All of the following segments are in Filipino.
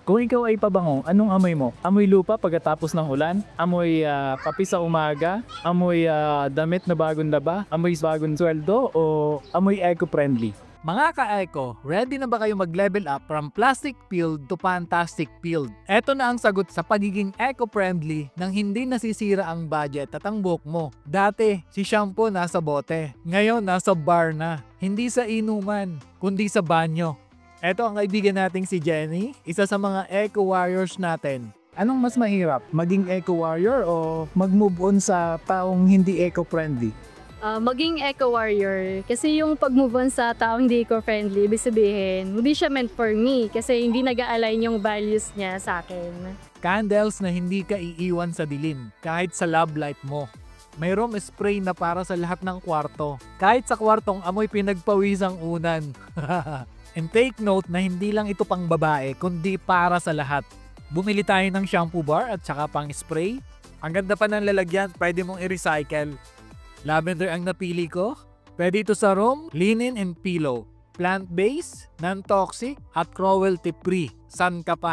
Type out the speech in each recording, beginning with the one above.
Kung ikaw ay pabango, anong amoy mo? Amoy lupa pagkatapos ng ulan? Amoy kape sa umaga? Amoy damit na bagong laba? Amoy bagong sweldo? O amoy eco-friendly? Mga ka-eco, ready na ba kayo mag-level up from plastic filled to fantastic filled? Eto na ang sagot sa pagiging eco-friendly nang hindi nasisira ang budget at ang buhok mo. Dati, si shampoo nasa bote. Ngayon, nasa bar na. Hindi sa inuman, kundi sa banyo. Eto ang kaibigan nating si Jenny, isa sa mga eco-warriors natin. Anong mas mahirap? Maging eco-warrior o mag-move on sa taong hindi eco-friendly? Maging eco-warrior. Kasi yung pag-move on sa taong hindi eco-friendly, ibig sabihin, hindi siya meant for me kasi hindi nag-a-align yung values niya sa akin. Candles na hindi ka iiwan sa dilim, kahit sa love life mo. May room spray na para sa lahat ng kwarto, kahit sa kwartong amoy pinagpawisang unan. And take note na hindi lang ito pang babae, kundi para sa lahat. Bumili tayo ng shampoo bar at saka pang spray. Ang ganda pa ng lalagyan, pwede mong i-recycle. Lavender ang napili ko. Pwede ito sa room, linen and pillow. Plant-based, non-toxic, at cruelty-free. San ka pa?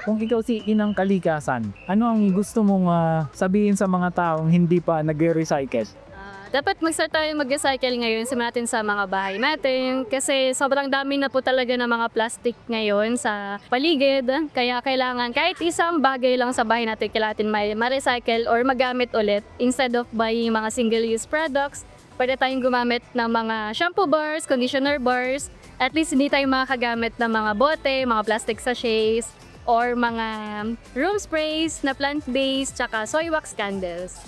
Kung ikaw si inang kalikasan, ano ang gusto mong sabihin sa mga taong hindi pa nag-recycle? Dapat mag-start tayo mag-recycle ngayon, simulan natin sa mga bahay natin kasi sobrang dami na po talaga ng mga plastic ngayon sa paligid. Kaya kailangan kahit isang bagay lang sa bahay natin kailangan ma-recycle or magamit ulit. Instead of buying mga single-use products, pwede tayong gumamit ng mga shampoo bars, conditioner bars. At least hindi tayo makakagamit ng mga bote, mga plastic sachets, or mga room sprays na plant-based, tsaka soy wax candles.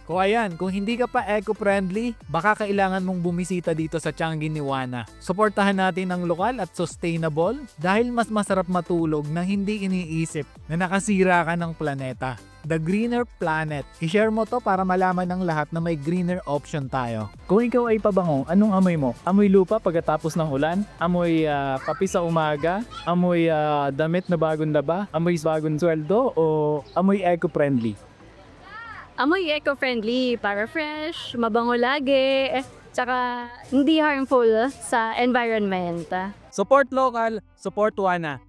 Kung ayan, kung hindi ka pa eco-friendly, baka kailangan mong bumisita dito sa Changi Niwana. Suportahan natin ang lokal at sustainable dahil mas masarap matulog na hindi iniisip na nakasira ka ng planeta. The Greener Planet. I-share mo to para malaman ng lahat na may greener option tayo. Kung ikaw ay pabango, anong amoy mo? Amoy lupa pagkatapos ng ulan? Amoy kape sa umaga? Amoy damit na bagong laba? Amoy bagong sweldo? O amoy eco-friendly? Amoy eco-friendly para fresh, mabango lagi, tsaka hindi harmful sa environment. Support local, support Wana.